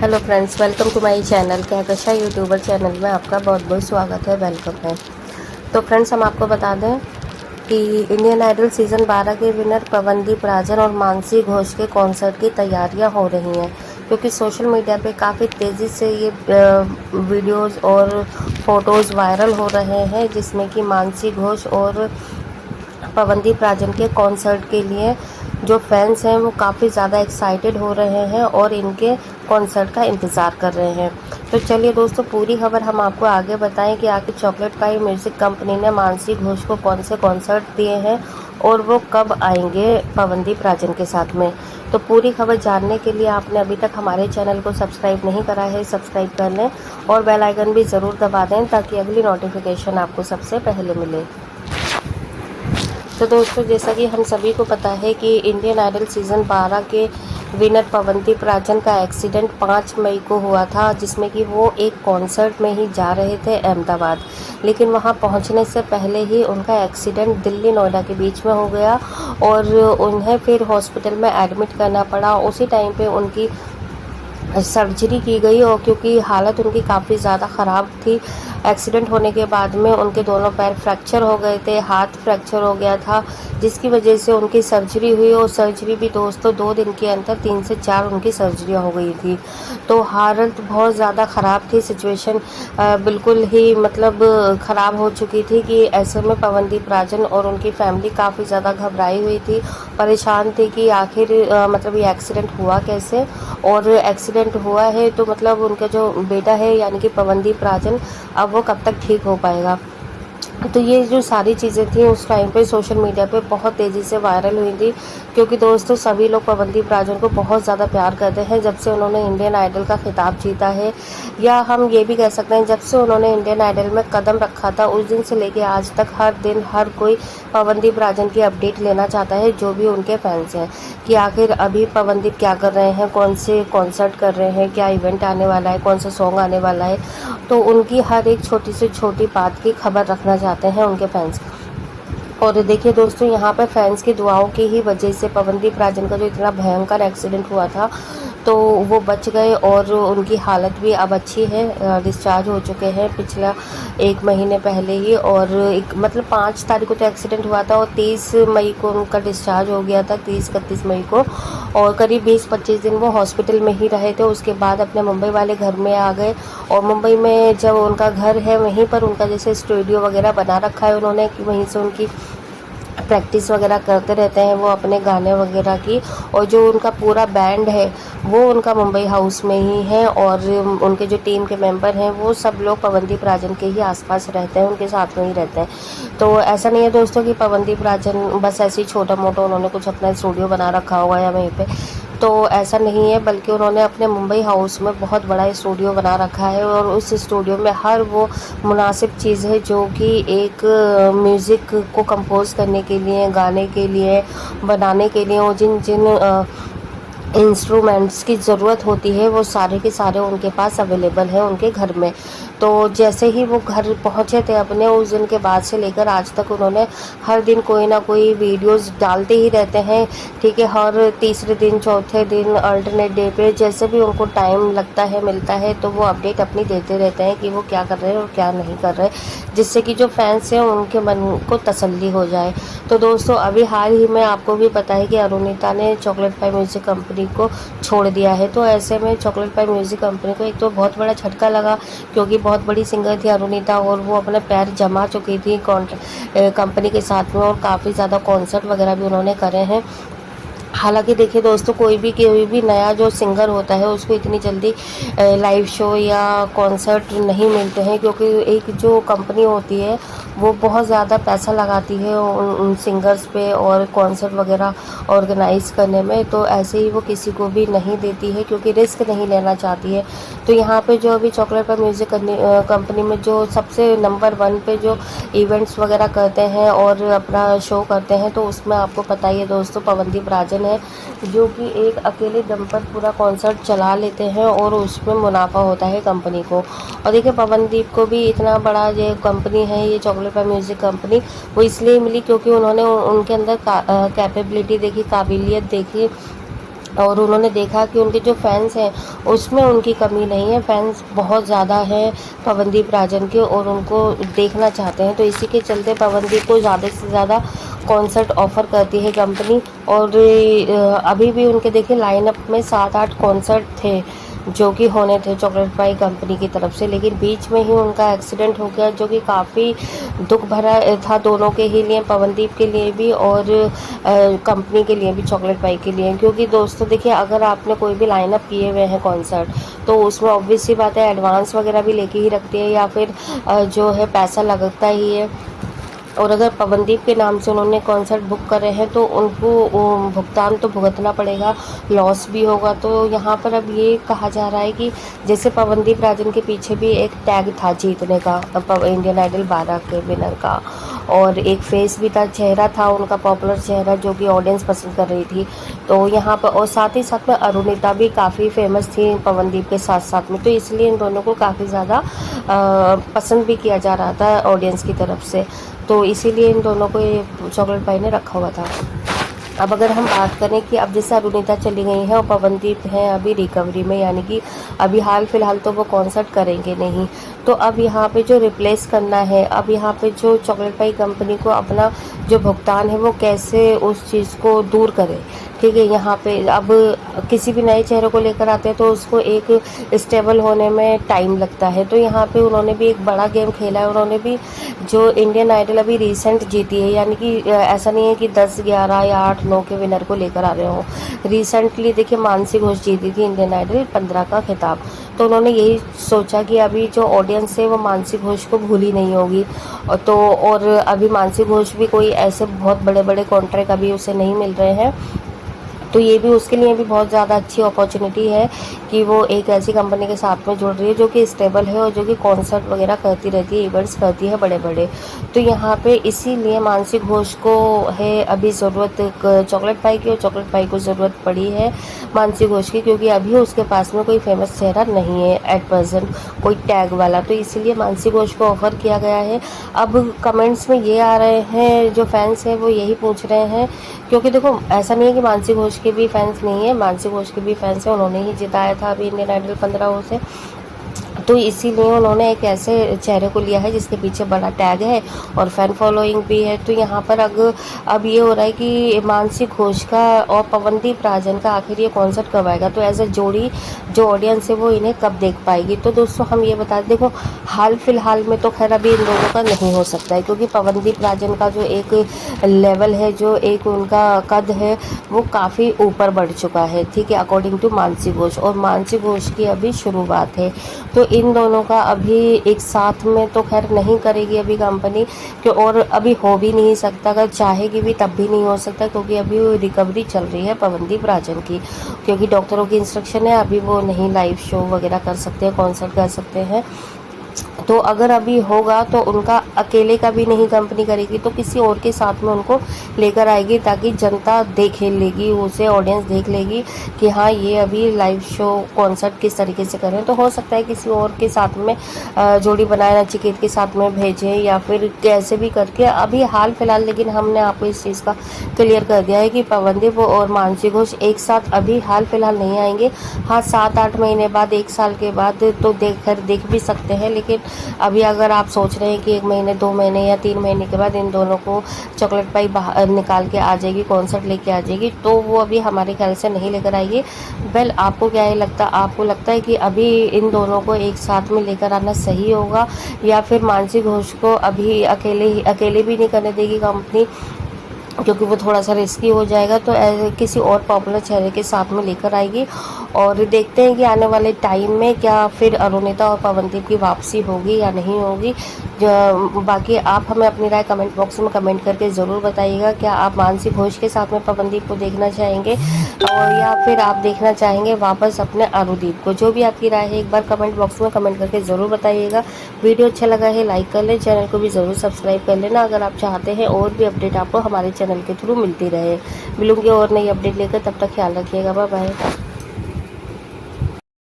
Hello friends, welcome to my channel Kahkasha YouTuber channel में आपका बहुत बहुत स्वागत है, वेलकम है। तो फ्रेंड्स, हम आपको बता दें कि इंडियन आइडल सीज़न 12 के विनर पवनदीप राजन और मानसी घोष के कॉन्सर्ट की तैयारियां हो रही हैं, क्योंकि सोशल मीडिया पे काफ़ी तेज़ी से ये वीडियोस और फोटोज़ वायरल हो रहे हैं, जिसमें कि मानसी घोष और पवनदीप राजन के कॉन्सर्ट के लिए जो फैंस हैं वो काफ़ी ज़्यादा एक्साइटेड हो रहे हैं और इनके कॉन्सर्ट का इंतज़ार कर रहे हैं। तो चलिए दोस्तों, पूरी खबर हम आपको आगे बताएं कि आखिर चॉकलेट पाई म्यूज़िक कंपनी ने मानसी घोष को कौन से कॉन्सर्ट दिए हैं और वो कब आएंगे पवनदीप राजन के साथ में। तो पूरी खबर जानने के लिए आपने अभी तक हमारे चैनल को सब्सक्राइब नहीं करा है, सब्सक्राइब कर लें और बेल आइकन भी ज़रूर दबा दें ताकि अगली नोटिफिकेशन आपको सबसे पहले मिले। तो दोस्तों, जैसा कि हम सभी को पता है कि इंडियन आइडल सीज़न 12 के विनर पवनदीप राजन का एक्सीडेंट 5 मई को हुआ था, जिसमें कि वो एक कॉन्सर्ट में ही जा रहे थे अहमदाबाद, लेकिन वहां पहुंचने से पहले ही उनका एक्सीडेंट दिल्ली नोएडा के बीच में हो गया और उन्हें फिर हॉस्पिटल में एडमिट करना पड़ा। उसी टाइम पे उनकी सर्जरी की गई और क्योंकि हालत उनकी काफ़ी ज़्यादा ख़राब थी, एक्सीडेंट होने के बाद में उनके दोनों पैर फ्रैक्चर हो गए थे, हाथ फ्रैक्चर हो गया था, जिसकी वजह से उनकी सर्जरी हुई और सर्जरी भी दोस्तों 2 दिन के अंदर 3 से 4 उनकी सर्जरियाँ हो गई थी। तो हालत बहुत ज़्यादा ख़राब थी, सिचुएशन बिल्कुल ही मतलब ख़राब हो चुकी थी कि ऐसे में पवनदीप राजन और उनकी फैमिली काफ़ी ज़्यादा घबराई हुई थी, परेशान थी कि आखिर मतलब ये एक्सीडेंट हुआ कैसे, और एक्सीडेंट हुआ है तो मतलब उनका जो बेटा है यानी कि पवनदीप राजन, अब वो कब तक ठीक हो पाएगा। तो ये जो सारी चीज़ें थी उस टाइम पे सोशल मीडिया पे बहुत तेज़ी से वायरल हुई थी, क्योंकि दोस्तों सभी लोग पवनदीप राजन को बहुत ज़्यादा प्यार करते हैं जब से उन्होंने इंडियन आइडल का खिताब जीता है, या हम ये भी कह सकते हैं जब से उन्होंने इंडियन आइडल में कदम रखा था उस दिन से लेके आज तक हर दिन हर कोई पवनदीप राजन की अपडेट लेना चाहता है, जो भी उनके फैंस हैं, कि आखिर अभी पवनदीप क्या कर रहे हैं, कौन से कॉन्सर्ट कर रहे हैं, क्या इवेंट आने वाला है, कौन सा सॉन्ग आने वाला है। तो उनकी हर एक छोटी से छोटी बात की खबर रखना चाहते हैं उनके फैंस। और देखिए दोस्तों, यहाँ पर फैंस की दुआओं की ही वजह से पवनदीप राजन का जो इतना भयंकर एक्सीडेंट हुआ था तो वो बच गए और उनकी हालत भी अब अच्छी है, डिस्चार्ज हो चुके हैं पिछला 1 महीने पहले ही, और एक मतलब 5 तारीख को तो एक्सीडेंट हुआ था और 30 मई को उनका डिस्चार्ज हो गया था, 30-31 मई को, और करीब 20-25 दिन वो हॉस्पिटल में ही रहे थे। उसके बाद अपने मुंबई वाले घर में आ गए और मुंबई में जब उनका घर है वहीं पर उनका जैसे स्टूडियो वगैरह बना रखा है उन्होंने, कि वहीं से उनकी प्रैक्टिस वगैरह करते रहते हैं वो अपने गाने वगैरह की, और जो उनका पूरा बैंड है वो उनका मुंबई हाउस में ही है, और उनके जो टीम के मेंबर हैं वो सब लोग पवनदीप राजन के ही आसपास रहते हैं, उनके साथ में ही रहते हैं। तो ऐसा नहीं है दोस्तों कि पवनदीप राजन बस ऐसे ही छोटा मोटा उन्होंने कुछ अपना स्टूडियो बना रखा होगा या वहीं पे, तो ऐसा नहीं है, बल्कि उन्होंने अपने मुंबई हाउस में बहुत बड़ा स्टूडियो बना रखा है और उस स्टूडियो में हर वो मुनासिब चीज़ है जो कि एक म्यूज़िक को कंपोज करने के लिए, गाने के लिए, बनाने के लिए, और जिन जिन इंस्ट्रूमेंट्स की ज़रूरत होती है वो सारे के सारे उनके पास अवेलेबल हैं उनके घर में। तो जैसे ही वो घर पहुंचे थे अपने, उस दिन के बाद से लेकर आज तक उन्होंने हर दिन कोई ना कोई वीडियोस डालते ही रहते हैं, ठीक है, हर तीसरे दिन, चौथे दिन, अल्टरनेट डे पे जैसे भी उनको टाइम लगता है, मिलता है, तो वो अपडेट अपनी देते रहते हैं कि वो क्या कर रहे हैं और क्या नहीं कर रहे, जिससे कि जो फैंस हैं उनके मन को तसल्ली हो जाए। तो दोस्तों, अभी हाल ही में आपको भी पता है कि अरुणिता ने चॉकलेट पाई म्यूज़िक कंपनी को छोड़ दिया है। तो ऐसे में चॉकलेट पाई म्यूज़िक कंपनी को एक तो बहुत बड़ा झटका लगा, क्योंकि बहुत बड़ी सिंगर थी अरुणिता और वो अपने पैर जमा चुकी थी कंपनी के साथ में, और काफ़ी ज़्यादा कॉन्सर्ट वगैरह भी उन्होंने करे हैं। हालांकि देखिए दोस्तों, कोई भी नया जो सिंगर होता है उसको इतनी जल्दी लाइव शो या कॉन्सर्ट नहीं मिलते हैं, क्योंकि एक जो कंपनी होती है वो बहुत ज़्यादा पैसा लगाती है उन सिंगर्स पे और कॉन्सर्ट वगैरह ऑर्गेनाइज करने में, तो ऐसे ही वो किसी को भी नहीं देती है क्योंकि रिस्क नहीं लेना चाहती है। तो यहाँ पे जो अभी चॉकलेट पाई म्यूज़िक कंपनी में जो सबसे नंबर 1 पे जो इवेंट्स वगैरह करते हैं और अपना शो करते हैं, तो उसमें आपको पता ही है दोस्तों, पवनदीप राजन है, जो कि एक अकेले दम पर पूरा कॉन्सर्ट चला लेते हैं और उसमें मुनाफा होता है कंपनी को। और देखिए, पवनदीप को भी इतना बड़ा ये कंपनी है, ये चॉकलेट पाई म्यूज़िक कंपनी, वो इसलिए मिली क्योंकि उन्होंने उनके अंदर कैपेबिलिटी देखी, काबिलियत देखी, और उन्होंने देखा कि उनके जो फैंस हैं उसमें उनकी कमी नहीं है, फैंस बहुत ज़्यादा हैं पवनदीप राजन के और उनको देखना चाहते हैं। तो इसी के चलते पवनदीप को ज़्यादा से ज़्यादा कॉन्सर्ट ऑफ़र करती है कंपनी। और अभी भी उनके देखिए लाइनअप में 7-8 कॉन्सर्ट थे जो कि होने थे चॉकलेट पाई कंपनी की तरफ से, लेकिन बीच में ही उनका एक्सीडेंट हो गया जो कि काफ़ी दुख भरा था दोनों के ही लिए, पवनदीप के लिए भी और कंपनी के लिए भी, चॉकलेट पाई के लिए। क्योंकि दोस्तों देखिए, अगर आपने कोई भी लाइनअप किए हुए हैं कॉन्सर्ट, तो उसमें ऑब्वियस सी बात है एडवांस वगैरह भी लेके ही रखती है या फिर जो है पैसा लगता ही है। और अगर पवनदीप के नाम से उन्होंने कॉन्सर्ट बुक करे हैं तो उनको भुगतान तो भुगतना पड़ेगा, लॉस भी होगा। तो यहाँ पर अब ये कहा जा रहा है कि जैसे पवनदीप राजन के पीछे भी एक टैग था जीतने का, इंडियन आइडल 12 के विनर का, और एक फेस भी था, चेहरा था उनका, पॉपुलर चेहरा जो कि ऑडियंस पसंद कर रही थी। तो यहाँ पर और साथ ही साथ में अरुणिता भी काफ़ी फेमस थी पवनदीप के साथ साथ में, तो इसलिए इन दोनों को काफ़ी ज़्यादा पसंद भी किया जा रहा था ऑडियंस की तरफ से। तो इसीलिए इन दोनों को ये चॉकलेट पाई ने रखा हुआ था। अब अगर हम बात करें कि अब जैसे अरुणिता चली गई हैं और पवनदीप हैं अभी रिकवरी में, यानी कि अभी हाल फिलहाल तो वो कॉन्सर्ट करेंगे नहीं, तो अब यहाँ पे जो रिप्लेस करना है, अब यहाँ पे जो चॉकलेट पाई कंपनी को अपना जो भुगतान है वो कैसे उस चीज़ को दूर करे। ठीक है, यहाँ पे अब किसी भी नए चेहरे को लेकर आते हैं तो उसको एक स्टेबल होने में टाइम लगता है। तो यहाँ पे उन्होंने भी एक बड़ा गेम खेला है, उन्होंने भी जो इंडियन आइडल अभी रिसेंट जीती है, यानी कि ऐसा नहीं है कि 10, 11 या 8, 9 के विनर को लेकर आ रहे हो। रिसेंटली देखिए मानसी घोष जीती थी इंडियन आइडल 15 का खिताब। तो उन्होंने यही सोचा कि अभी जो ऑडियंस है वो मानसी घोष को भूली नहीं होगी, और अभी मानसी घोष भी कोई ऐसे बहुत बड़े बड़े कॉन्ट्रैक्ट अभी उसे नहीं मिल रहे हैं। तो ये भी उसके लिए भी बहुत ज़्यादा अच्छी अपॉर्चुनिटी है कि वो एक ऐसी कंपनी के साथ में जुड़ रही है जो कि स्टेबल है और जो कि कॉन्सर्ट वगैरह करती रहती है, इवेंट्स करती है बड़े बड़े। तो यहाँ पे इसीलिए मानसी घोष को है अभी ज़रूरत चॉकलेट पाई की, और चॉकलेट पाई को ज़रूरत पड़ी है मानसी घोष की, क्योंकि अभी उसके पास में कोई फेमस चेहरा नहीं है एट प्रेजेंट, कोई टैग वाला। तो इसीलिए मानसी घोष को ऑफ़र किया गया है। अब कमेंट्स में ये आ रहे हैं, जो फैंस हैं वो यही पूछ रहे हैं, क्योंकि देखो ऐसा नहीं है कि मानसी घोष के भी फैंस नहीं है, मानसी घोष के भी फैंस हैं, उन्होंने ही जिताया था अभी इंडियन आइडल 15 से। तो इसीलिए उन्होंने एक ऐसे चेहरे को लिया है जिसके पीछे बड़ा टैग है और फैन फॉलोइंग भी है। तो यहाँ पर अब ये हो रहा है कि मानसी घोष का और पवनदीप राजन का आखिर ये कॉन्सर्ट कब आएगा, तो एज अ जोड़ी जो ऑडियंस है वो इन्हें कब देख पाएगी। तो दोस्तों हम ये बता दें, देखो हाल फिलहाल में तो खैर अभी इन दोनों का नहीं हो सकता है, क्योंकि पवनदीप राजन का जो एक लेवल है, जो एक उनका कद है, वो काफ़ी ऊपर बढ़ चुका है। ठीक है, अकॉर्डिंग टू मानसी घोष, और मानसी घोष की अभी शुरुआत है। तो इन दोनों का अभी एक साथ में तो खैर नहीं करेगी अभी कंपनी, कि और अभी हो भी नहीं सकता, अगर चाहेगी भी तब भी नहीं हो सकता, क्योंकि अभी रिकवरी चल रही है पवनदीप राजन की, क्योंकि डॉक्टरों की इंस्ट्रक्शन है अभी वो नहीं लाइव शो वगैरह कर सकते हैं, कॉन्सर्ट कर सकते हैं। तो अगर अभी होगा तो उनका अकेले का भी नहीं कंपनी करेगी, तो किसी और के साथ में उनको लेकर आएगी, ताकि जनता देख लेगी उसे, ऑडियंस देख लेगी कि हाँ ये अभी लाइव शो कॉन्सर्ट किस तरीके से करें। तो हो सकता है किसी और के साथ में जोड़ी बनाए, नचिकेत के साथ में भेजें या फिर कैसे भी करके अभी हाल फिलहाल। लेकिन हमने आपको इस चीज़ का क्लियर कर दिया है कि पवनदीप और मानसी घोष एक साथ अभी हाल फिलहाल नहीं आएंगे। हाँ 7-8 महीने बाद, 1 साल के बाद तो देख भी सकते हैं, लेकिन अभी अगर आप सोच रहे हैं कि 1 महीने, 2 महीने या 3 महीने के बाद इन दोनों को चॉकलेट पाई बाहर निकाल के आ जाएगी, कॉन्सर्ट लेके आ जाएगी, तो वो अभी हमारे ख्याल से नहीं लेकर आएगी। वेल आपको क्या है लगता, आपको लगता है कि अभी इन दोनों को एक साथ में लेकर आना सही होगा, या फिर मानसी घोष को अभी अकेले भी नहीं करने देगी कंपनी, क्योंकि वो थोड़ा सा रिस्की हो जाएगा, तो किसी और पॉपुलर चेहरे के साथ में लेकर आएगी। और देखते हैं कि आने वाले टाइम में क्या फिर अरुणिता और पवनदीप की वापसी होगी या नहीं होगी। बाकी आप हमें अपनी राय कमेंट बॉक्स में कमेंट करके ज़रूर बताइएगा, क्या आप मानसी घोष के साथ में पवनदीप को देखना चाहेंगे, और या फिर आप देखना चाहेंगे वापस अपने अनुदीप को। जो भी आपकी राय है एक बार कमेंट बॉक्स में कमेंट करके ज़रूर बताइएगा। वीडियो अच्छा लगा है लाइक कर लें, चैनल को भी ज़रूर सब्सक्राइब कर लेना अगर आप चाहते हैं और भी अपडेट आपको हमारे चैनल के थ्रू मिलती रहे। मिलूंगी और नई अपडेट लेकर, तब तक ख्याल रखिएगा, बाय बाय।